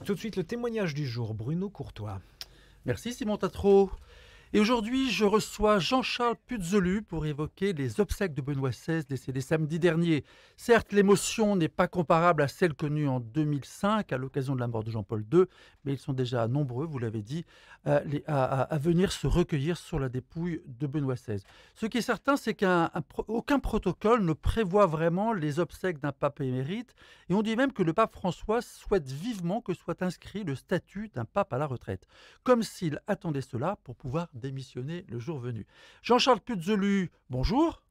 Tout de suite, le témoignage du jour, Bruno Courtois. Merci Simon Tatro. Et aujourd'hui, je reçois Jean-Charles Puzolu pour évoquer les obsèques de Benoît XVI décédé samedi dernier. Certes, l'émotion n'est pas comparable à celle connue en 2005 à l'occasion de la mort de Jean-Paul II, mais ils sont déjà nombreux, vous l'avez dit, à venir se recueillir sur la dépouille de Benoît XVI. Ce qui est certain, c'est qu'aucun protocole ne prévoit vraiment les obsèques d'un pape émérite, et on dit même que le pape François souhaite vivement que soit inscrit le statut d'un pape à la retraite, comme s'il attendait cela pour pouvoir démissionner le jour venu. Jean-Charles Puzolu, bonjour.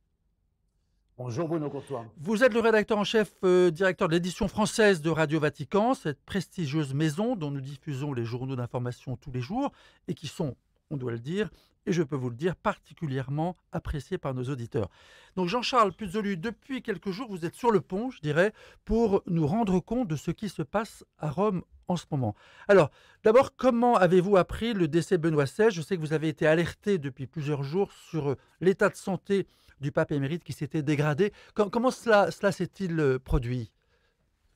Bonjour Bruno Courtois. Vous êtes le rédacteur en chef, directeur de l'édition française de Radio Vatican, cette prestigieuse maison dont nous diffusons les journaux d'information tous les jours et qui sont, on doit le dire, et je peux vous le dire, particulièrement appréciés par nos auditeurs. Donc Jean-Charles Puzolu, depuis quelques jours, vous êtes sur le pont, je dirais, pour nous rendre compte de ce qui se passe à Rome en ce moment. Alors, d'abord, comment avez-vous appris le décès de Benoît XVI? Je sais que vous avez été alerté depuis plusieurs jours sur l'état de santé du pape émérite qui s'était dégradé. Comment cela s'est-il produit?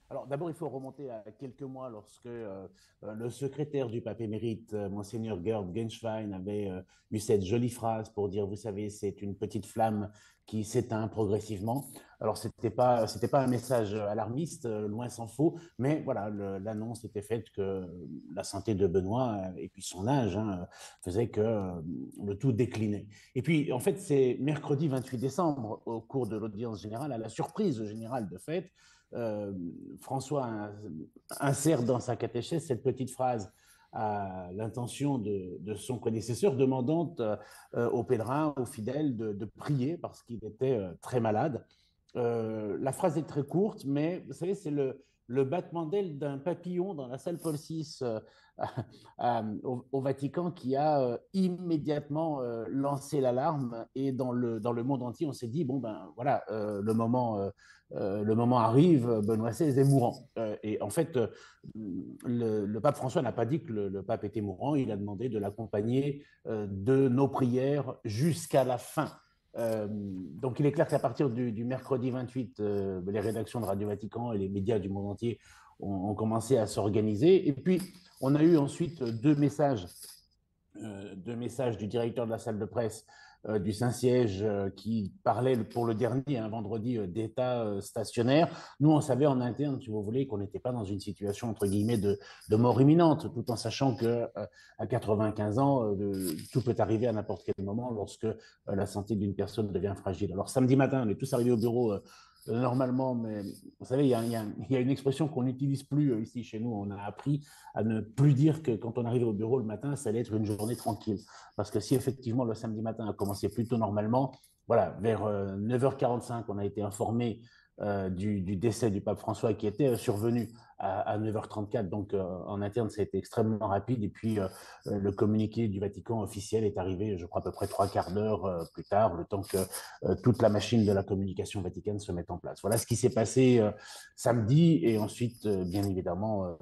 Alors d'abord, il faut remonter à quelques mois lorsque le secrétaire du pape émérite, Monseigneur Georg Genschwein, avait eu cette jolie phrase pour dire, vous savez, c'est une petite flamme qui s'éteint progressivement. Alors c'était pas un message alarmiste, loin s'en faut, mais voilà, l'annonce était faite que la santé de Benoît et puis son âge faisait que le tout déclinait. Et puis en fait, c'est mercredi 28 décembre, au cours de l'audience générale, à la surprise générale de fait, François insère dans sa catéchèse cette petite phrase à l'intention de son prédécesseur, demandant aux pèlerins, aux fidèles de prier parce qu'il était très malade. La phrase est très courte, mais vous savez, c'est le battement d'aile d'un papillon dans la salle Paul VI au Vatican qui a immédiatement lancé l'alarme. Et dans le monde entier, on s'est dit, bon, ben voilà, le moment arrive, Benoît XVI est mourant. Et en fait, le pape François n'a pas dit que le pape était mourant, il a demandé de l'accompagner de nos prières jusqu'à la fin. Donc il est clair qu'à partir du mercredi 28, les rédactions de Radio Vatican et les médias du monde entier ont commencé à s'organiser. Et puis on a eu ensuite deux messages du directeur de la salle de presse du Saint-Siège qui parlait pour le dernier, un vendredi, d'état stationnaire. Nous, on savait en interne, si vous voulez, qu'on n'était pas dans une situation, entre guillemets, de mort imminente, tout en sachant qu'à 95 ans, tout peut arriver à n'importe quel moment lorsque la santé d'une personne devient fragile. Alors, samedi matin, on est tous arrivés au bureau normalement, mais vous savez, il y a une expression qu'on n'utilise plus ici chez nous. On a appris à ne plus dire que quand on arrive au bureau le matin, ça allait être une journée tranquille. Parce que si effectivement le samedi matin a commencé plus tôt normalement, voilà, vers 9h45, on a été informé du décès du pape François qui était survenu à 9h34. Donc en interne, ça a été extrêmement rapide. Et puis le communiqué du Vatican officiel est arrivé, je crois, à peu près 3 quarts d'heure plus tard, le temps que toute la machine de la communication vaticane se mette en place. Voilà ce qui s'est passé samedi. Et ensuite, bien évidemment,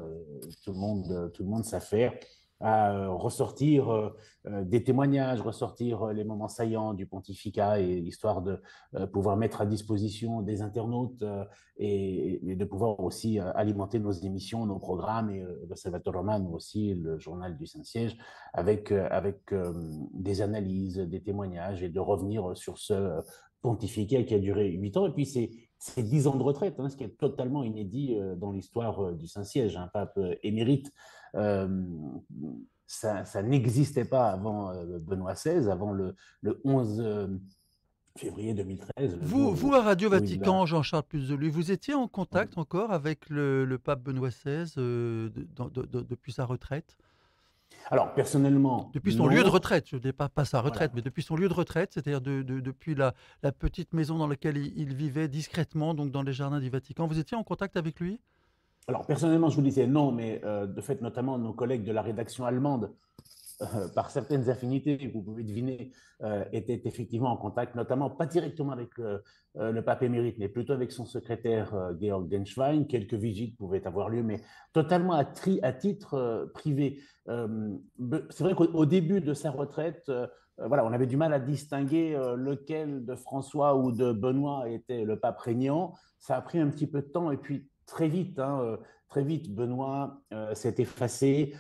tout le monde s'affaire à ressortir des témoignages, ressortir les moments saillants du pontificat, et histoire de pouvoir mettre à disposition des internautes et de pouvoir aussi alimenter nos émissions, nos programmes, et le Salvatore Romano aussi, le journal du Saint-Siège, avec des analyses, des témoignages, et de revenir sur ce pontificat qui a duré 8 ans. Et puis c'est 10 ans de retraite, ce qui est totalement inédit dans l'histoire du Saint-Siège. Un pape émérite, ça n'existait pas avant Benoît XVI, avant le 11 février 2013. Vous, à Radio Vatican, Jean-Charles Puzolu, vous étiez en contact encore avec le pape Benoît XVI depuis sa retraite? Alors, personnellement, depuis son lieu de retraite, je ne dis pas sa retraite, voilà, mais depuis son lieu de retraite, c'est-à-dire depuis la petite maison dans laquelle il vivait discrètement, donc dans les jardins du Vatican. Vous étiez en contact avec lui? Alors, personnellement, je vous disais non, mais de fait, notamment nos collègues de la rédaction allemande, par certaines affinités, vous pouvez deviner, était effectivement en contact, notamment pas directement avec le pape émérite, mais plutôt avec son secrétaire Georg Genschwein. Quelques visites pouvaient avoir lieu, mais totalement à titre privé. C'est vrai qu'au début de sa retraite, voilà, on avait du mal à distinguer lequel de François ou de Benoît était le pape régnant. Ça a pris un petit peu de temps, et puis très vite, très vite, Benoît s'est effacé,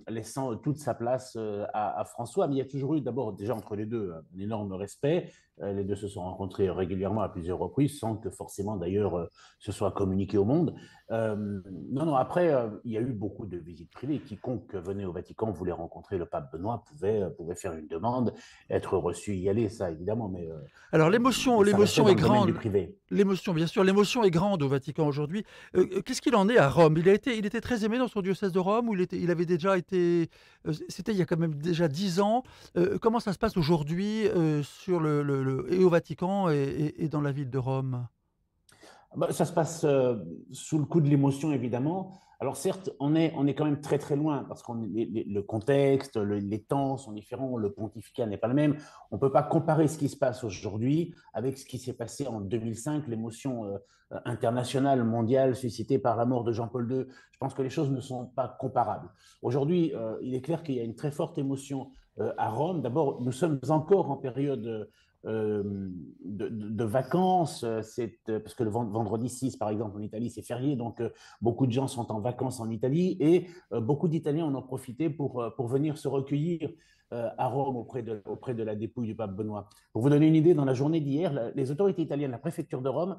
laissant toute sa place à François. Mais il y a toujours eu d'abord, déjà entre les deux, un énorme respect. Les deux se sont rencontrés régulièrement à plusieurs reprises, sans que forcément d'ailleurs ce soit communiqué au monde. Non, non, après, il y a eu beaucoup de visites privées. Quiconque venait au Vatican voulait rencontrer le pape Benoît, pouvait faire une demande, être reçu, y aller, ça évidemment, Alors ça restait l'émotion dans est le domaine du grande. privé. L'émotion, bien sûr, l'émotion est grande au Vatican aujourd'hui. Qu'est-ce qu'il en est à Rome? Il était très aimé dans son diocèse de Rome, ou il avait déjà été. C'était il y a quand même déjà 10 ans. Comment ça se passe aujourd'hui sur et au Vatican et dans la ville de Rome? Bah, ça se passe sous le coup de l'émotion, évidemment. Alors certes, on est quand même très très loin parce que le contexte, les temps sont différents, le pontificat n'est pas le même. On ne peut pas comparer ce qui se passe aujourd'hui avec ce qui s'est passé en 2005, l'émotion internationale, mondiale suscitée par la mort de Jean-Paul II. Je pense que les choses ne sont pas comparables. Aujourd'hui, il est clair qu'il y a une très forte émotion à Rome. D'abord, nous sommes encore en période de vacances, parce que le vendredi 6, par exemple, en Italie, c'est férié, donc beaucoup de gens sont en vacances en Italie, et beaucoup d'Italiens en ont profité pour venir se recueillir à Rome auprès de la dépouille du pape Benoît. Pour vous donner une idée, dans la journée d'hier, les autorités italiennes, la préfecture de Rome,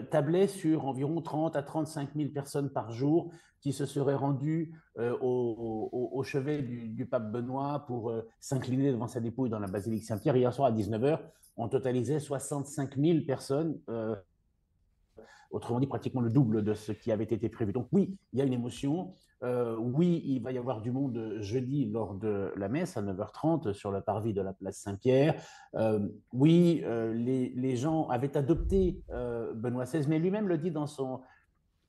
tablait sur environ 30 à 35 000 personnes par jour qui se seraient rendues au chevet du pape Benoît pour s'incliner devant sa dépouille dans la basilique Saint-Pierre. Hier soir à 19h, on totalisait 65 000 personnes, autrement dit pratiquement le double de ce qui avait été prévu. Donc oui, il y a une émotion. Oui, il va y avoir du monde jeudi lors de la messe à 9h30 sur le parvis de la place Saint-Pierre. Oui, les gens avaient adopté Benoît XVI, mais lui-même le dit dans son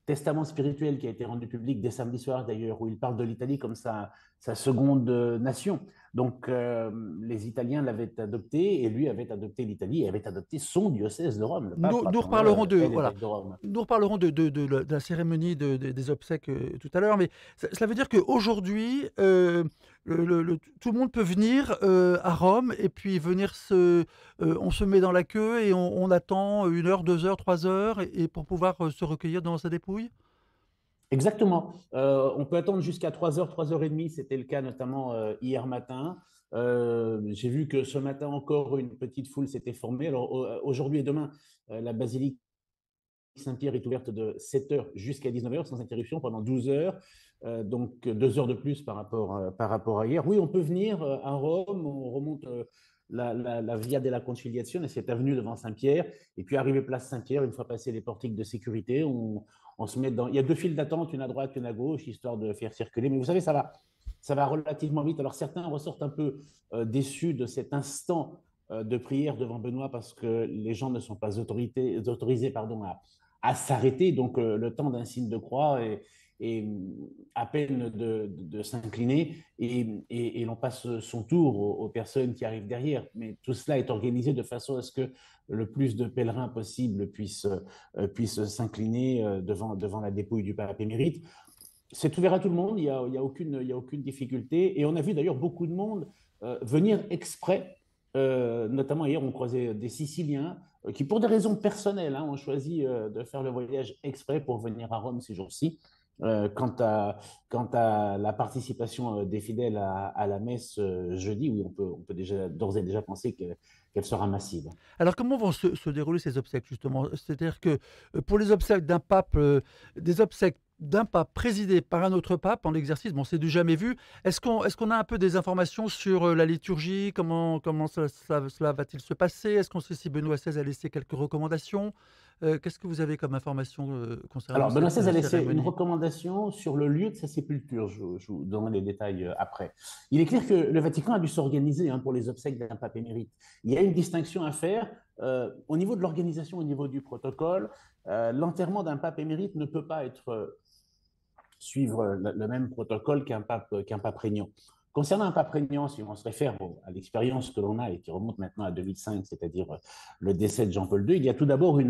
testament spirituel qui a été rendu public dès samedi soir d'ailleurs, où il parle de l'Italie comme sa seconde nation. Donc les Italiens l'avaient adopté et lui avait adopté l'Italie et avait adopté son diocèse de Rome. Le pape, Nous reparlerons rappelons-le, est voilà, l'évêque de Rome. nous reparlerons de la cérémonie des obsèques tout à l'heure, mais cela veut dire qu'aujourd'hui, tout le monde peut venir à Rome et puis on se met dans la queue et on attend 1 heure, 2 heures, 3 heures et pour pouvoir se recueillir dans sa dépouille? Exactement. On peut attendre jusqu'à 3h, 3h30. C'était le cas notamment hier matin. J'ai vu que ce matin encore, une petite foule s'était formée. Alors aujourd'hui et demain, la basilique Saint-Pierre est ouverte de 7h jusqu'à 19h sans interruption pendant 12 heures. Donc 2 heures de plus par rapport à hier. Oui, on peut venir à Rome. On remonte la Via della Conciliazione, cette avenue devant Saint-Pierre. Et puis arrivé place Saint-Pierre, une fois passé les portiques de sécurité, on se met dans. Il y a 2 files d'attente, une à droite, une à gauche, histoire de faire circuler. Mais vous savez, ça va relativement vite. Alors certains ressortent un peu déçus de cet instant de prière devant Benoît parce que les gens ne sont pas autorisés à s'arrêter. Donc le temps d'un signe de croix et à peine de s'incliner et l'on passe son tour aux personnes qui arrivent derrière. Mais tout cela est organisé de façon à ce que le plus de pèlerins possible puissent s'incliner devant la dépouille du pape émérite. C'est ouvert à tout le monde, il y a aucune difficulté. Et on a vu d'ailleurs beaucoup de monde venir exprès. Notamment hier, on croisait des Siciliens qui, pour des raisons personnelles, ont choisi de faire le voyage exprès pour venir à Rome ces jours-ci. Quant à la participation des fidèles à la messe jeudi, oui, on peut déjà d'ores et déjà penser qu'elle sera massive. Alors comment vont se dérouler ces obsèques justement? C'est-à-dire que pour les obsèques d'un pape, des obsèques d'un pape présidé par un autre pape en exercice, bon, c'est du jamais vu. Est-ce qu'on a un peu des informations sur la liturgie? Comment cela va-t-il se passer? Est-ce qu'on sait si Benoît XVI a laissé quelques recommandations? Qu'est-ce que vous avez comme information concernant Alors, Benoît cette XVI a laissé une cérémonie? recommandation sur le lieu de sa sépulture. Je vous donnerai les détails après. Il est clair que le Vatican a dû s'organiser pour les obsèques d'un pape émérite. Il y a une distinction à faire au niveau de l'organisation, au niveau du protocole. L'enterrement d'un pape émérite ne peut pas suivre le même protocole qu'un pape régnant. Concernant un pape régnant, si on se réfère à l'expérience que l'on a et qui remonte maintenant à 2005, c'est-à-dire le décès de Jean-Paul II, il y a tout d'abord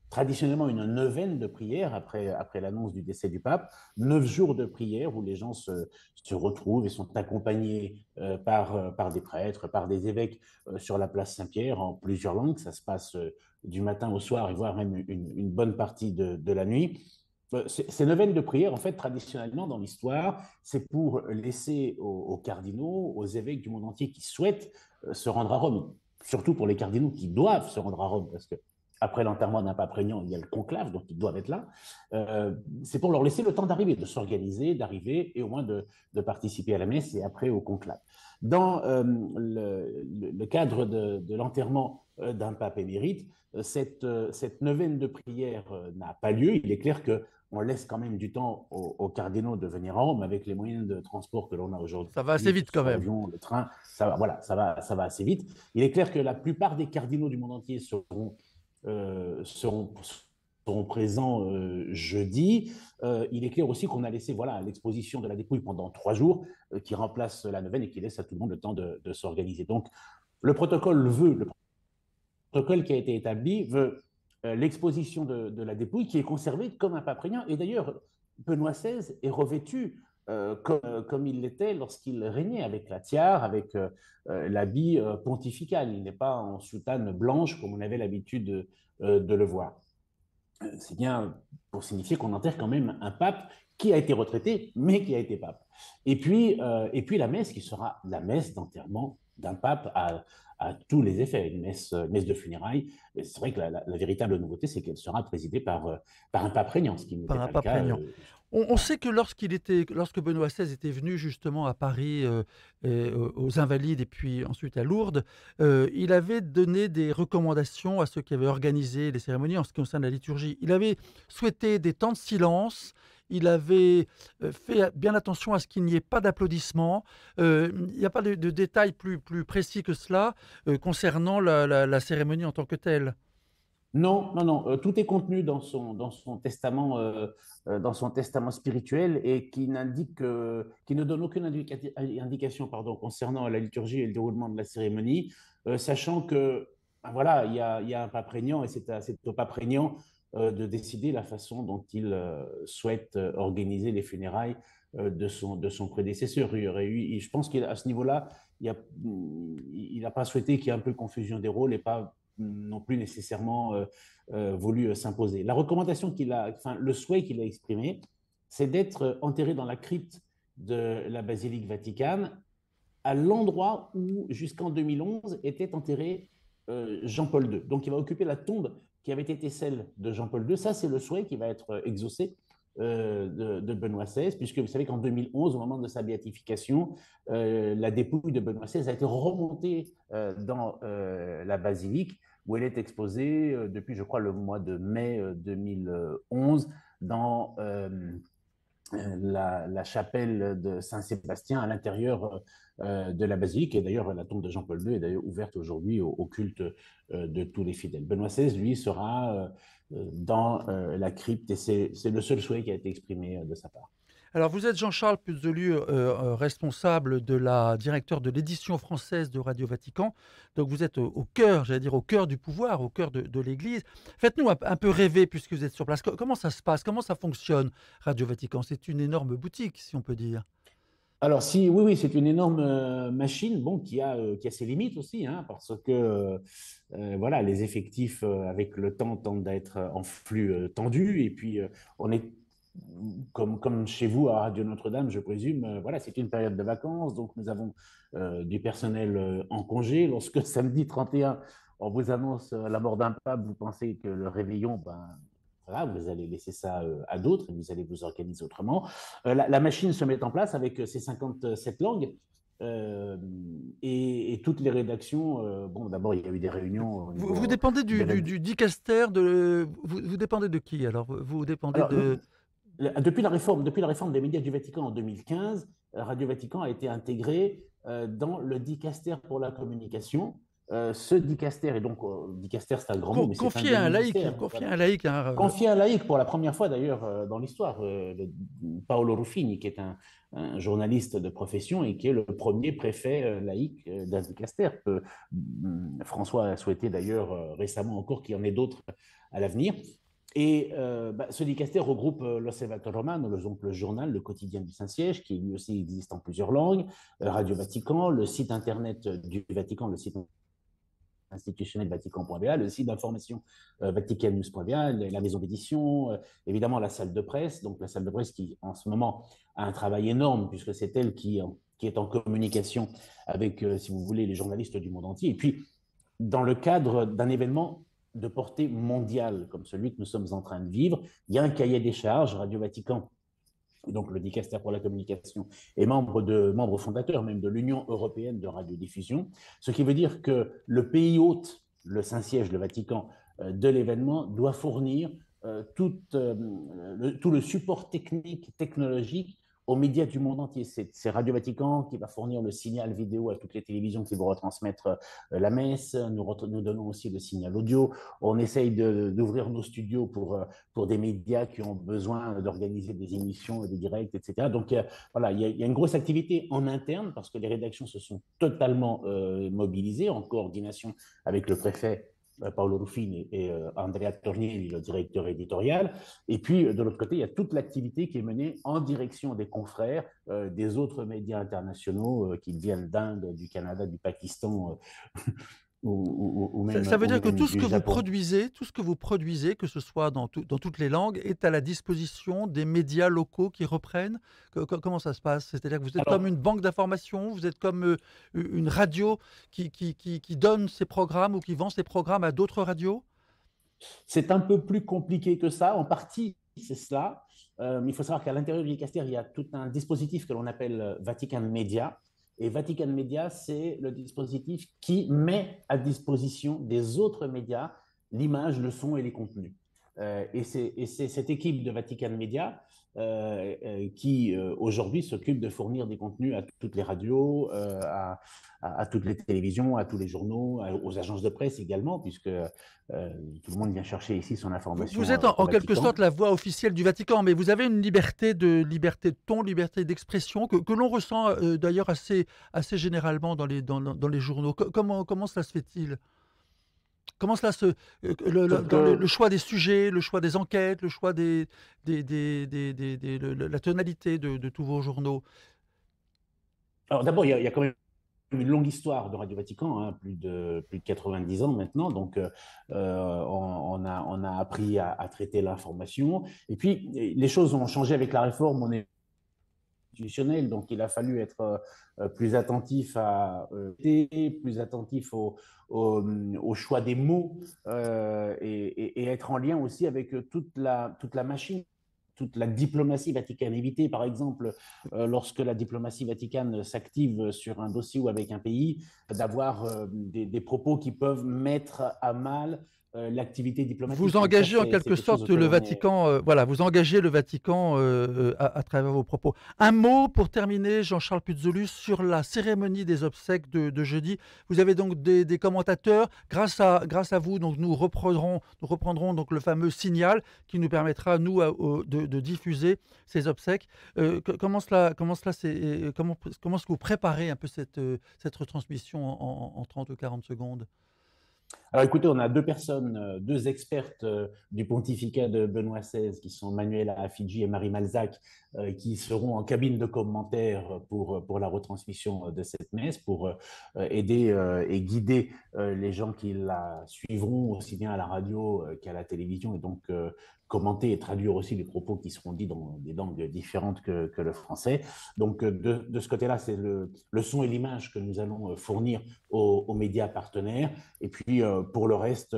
traditionnellement une neuvaine de prière après l'annonce du décès du pape, 9 jours de prière où les gens se retrouvent et sont accompagnés par des prêtres, par des évêques sur la place Saint-Pierre en plusieurs langues. Ça se passe du matin au soir et voire même une bonne partie de la nuit. Ces neuvaines de prière, en fait, traditionnellement dans l'histoire, c'est pour laisser aux cardinaux, aux évêques du monde entier qui souhaitent se rendre à Rome, surtout pour les cardinaux qui doivent se rendre à Rome, parce que après l'enterrement d'un pape régnant, il y a le conclave, donc ils doivent être là. C'est pour leur laisser le temps d'arriver, de s'organiser, d'arriver et au moins de participer à la messe et après au conclave. Dans le cadre de l'enterrement d'un pape émérite, cette neuvaine de prière n'a pas lieu. Il est clair que on laisse quand même du temps aux cardinaux de venir à Rome avec les moyens de transport que l'on a aujourd'hui, Ça va assez que vite ce quand soit même. l'avion, le train, ça va assez vite. Il est clair que la plupart des cardinaux du monde entier seront présents jeudi. Il est clair aussi qu'on a laissé l'exposition de la dépouille pendant 3 jours qui remplace la neuvaine et qui laisse à tout le monde le temps de s'organiser. Donc, le protocole qui a été établi veut l'exposition de la dépouille qui est conservée comme un pape régnant. Et d'ailleurs, Benoît XVI est revêtu comme il l'était lorsqu'il régnait, avec la tiare, avec l'habit pontifical. Il n'est pas en soutane blanche comme on avait l'habitude de le voir. C'est bien pour signifier qu'on enterre quand même un pape qui a été retraité, mais qui a été pape. Et puis la messe qui sera la messe d'enterrement d'un pape à tous les effets, une messe de funérailles. C'est vrai que la véritable nouveauté, c'est qu'elle sera présidée par un pape régnant, ce qui n'était Par un pas le pape cas. régnant. On sait que lorsque Benoît XVI était venu justement à Paris, aux Invalides et puis ensuite à Lourdes, il avait donné des recommandations à ceux qui avaient organisé les cérémonies en ce qui concerne la liturgie. Il avait souhaité des temps de silence. Il avait fait bien attention à ce qu'il n'y ait pas d'applaudissements. Il n'y a pas de détails plus précis que cela concernant la cérémonie en tant que telle. Non, non, non. Tout est contenu dans son testament spirituel et qui ne donne aucune indication, pardon, concernant la liturgie et le déroulement de la cérémonie, sachant que, ben voilà, il y a un pape régnant et c'est au pape régnant de décider la façon dont il souhaite organiser les funérailles de son prédécesseur. Il y aurait eu, et je pense qu'à ce niveau-là, il n'a pas souhaité qu'il y ait un peu de confusion des rôles et pas non plus nécessairement voulu s'imposer. La recommandation le souhait qu'il a exprimé, c'est d'être enterré dans la crypte de la basilique Vaticane, à l'endroit où, jusqu'en 2011, était enterré Jean-Paul II. Donc, il va occuper la tombe qui avait été celle de Jean-Paul II. Ça, c'est le souhait qui va être exaucé de Benoît XVI, puisque vous savez qu'en 2011, au moment de sa béatification, la dépouille de Benoît XVI a été remontée dans la basilique, où elle est exposée depuis, je crois, le mois de mai 2011 dans la chapelle de Saint-Sébastien à l'intérieur de la basilique. Et d'ailleurs, la tombe de Jean-Paul II est d'ailleurs ouverte aujourd'hui au culte de tous les fidèles. Benoît XVI, lui, sera dans la crypte et c'est le seul souhait qui a été exprimé de sa part. Alors, vous êtes Jean-Charles Puzolu, responsable directeur de l'édition française de Radio Vatican. Donc, vous êtes au cœur, j'allais dire, au cœur du pouvoir, au cœur de l'Église. Faites-nous un peu rêver puisque vous êtes sur place. Comment ça se passe? Comment ça fonctionne, Radio Vatican? C'est une énorme boutique, si on peut dire. Alors, si, oui, oui, c'est une énorme machine, bon, qui a ses limites aussi, hein, parce que voilà, les effectifs avec le temps tendent à être en flux tendu, et puis on est comme chez vous à Radio Notre-Dame, je présume, voilà, c'est une période de vacances, donc nous avons du personnel en congé. Lorsque samedi 31, on vous annonce la mort d'un pape, vous pensez que le réveillon, ben voilà, vous allez laisser ça à d'autres et vous allez vous organiser autrement. La machine se met en place avec ses 57 langues. Et toutes les rédactions, bon, d'abord, il y a eu des réunions au Vous niveau dépendez de la. du dicaster vous dépendez de qui? Alors, vous dépendez Alors, de... depuis la réforme des médias du Vatican en 2015, Radio Vatican a été intégré dans le dicaster pour la communication. Ce dicaster, et donc dicaster c'est un grand mot, mais c'est un Confier à un laïc. demi-ministère. Confier Voilà. à un laïc. Confié à un laïc pour la première fois d'ailleurs dans l'histoire, Paolo Ruffini, qui est un journaliste de profession et qui est le premier préfet laïc d'un dicaster. François a souhaité d'ailleurs récemment encore qu'il y en ait d'autres à l'avenir. Et ce dicaster regroupe l'Osservatore Romano, le journal, le quotidien du Saint-Siège, qui lui aussi existe en plusieurs langues, Radio Vatican, le site internet du Vatican, le site institutionnel Vatican.va, le site d'information vaticannews.va, la maison d'édition, évidemment la salle de presse. Donc la salle de presse qui, en ce moment, a un travail énorme puisque c'est elle qui est en communication avec, si vous voulez, les journalistes du monde entier. Et puis, dans le cadre d'un événement de portée mondiale comme celui que nous sommes en train de vivre, il y a un cahier des charges. Radio Vatican, donc le dicaster pour la communication, est membre fondateur même de l'Union européenne de radiodiffusion, ce qui veut dire que le pays hôte, le Saint-Siège, le Vatican, de l'événement, doit fournir tout le support technique, technologique aux médias du monde entier. C'est Radio Vatican qui va fournir le signal vidéo à toutes les télévisions qui vont retransmettre la messe. Nous donnons aussi le signal audio. On essaye d'ouvrir nos studios pour des médias qui ont besoin d'organiser des émissions, des directs, etc. Donc voilà, il y a une grosse activité en interne parce que les rédactions se sont totalement mobilisées en coordination avec le préfet Paolo Ruffini et Andrea Tornielli, le directeur éditorial. Et puis, de l'autre côté, il y a toute l'activité qui est menée en direction des confrères des autres médias internationaux qu'ils viennent d'Inde, du Canada, du Pakistan ou même Ça veut dire que du tout ce que Japon. vous produisez, que ce soit dans toutes les langues, est à la disposition des médias locaux qui reprennent. Comment ça se passe? C'est-à-dire que vous êtes comme Alors, une banque d'informations, vous êtes comme une radio qui donne ses programmes ou qui vend ses programmes à d'autres radios? c'est un peu plus compliqué que ça. En partie, c'est cela. Mais il faut savoir qu'à l'intérieur du dicaster, il y a tout un dispositif que l'on appelle Vatican Media. Et Vatican Media, c'est le dispositif qui met à disposition des autres médias l'image, le son et les contenus. Et c'est cette équipe de Vatican Media qui aujourd'hui s'occupe de fournir des contenus à toutes les radios, à toutes les télévisions, à tous les journaux, aux agences de presse également, puisque tout le monde vient chercher ici son Vous information êtes au en quelque Vatican. sorte la voix officielle du Vatican, mais vous avez une liberté de ton, liberté d'expression que l'on ressent d'ailleurs assez généralement dans les journaux. Comment cela se fait-il? Comment cela se Donc, dans le choix des sujets, le choix des enquêtes, le choix la tonalité de tous vos journaux? alors d'abord, il y a quand même une longue histoire de Radio Vatican, hein, plus de 90 ans maintenant. Donc, on a appris à traiter l'information. Et puis, les choses ont changé avec la réforme. On est institutionnel, donc il a fallu être plus attentif plus attentif au choix des mots et être en lien aussi avec toute la machine, toute la diplomatie vaticane. Éviter, par exemple, lorsque la diplomatie vaticane s'active sur un dossier ou avec un pays, d'avoir des propos qui peuvent mettre à mal l'activité Vous diplomatique. Donc ça, engagez en c'est quelque quelque chose sorte auquel le on est. Vatican, voilà, vous engagez le Vatican à travers vos propos. Un mot pour terminer, Jean-Charles Puzzolus, sur la cérémonie des obsèques de jeudi. Vous avez donc des commentateurs. Grâce à vous, donc nous reprendrons donc le fameux signal qui nous permettra, nous, de diffuser ces obsèques. Comment est-ce que vous préparez un peu cette retransmission en 30 ou 40 secondes? Alors écoutez, on a deux personnes, deux expertes du pontificat de Benoît XVI, qui sont Manuela Affigi et Marie Malzac, qui seront en cabine de commentaires pour la retransmission de cette messe, pour aider et guider les gens qui la suivront aussi bien à la radio qu'à la télévision, et donc commenter et traduire aussi les propos qui seront dits dans des langues différentes que le français. Donc de ce côté-là, c'est le son et l'image que nous allons fournir aux médias partenaires. Et puis, pour le reste,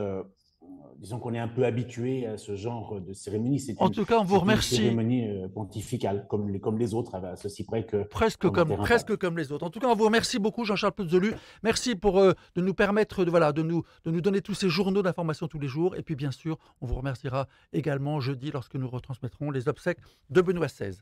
disons qu'on est un peu habitué à ce genre de cérémonie. C'est En une, tout cas, on vous c'est une remercie. cérémonie pontificale, comme les autres, à ceci près Presque qu'on comme, n'enterre pas. presque comme les autres. En tout cas, on vous remercie beaucoup, Jean-Charles Puzzolu. Merci pour de nous permettre de nous donner tous ces journaux d'information tous les jours. Et puis, bien sûr, on vous remerciera également jeudi lorsque nous retransmettrons les obsèques de Benoît XVI.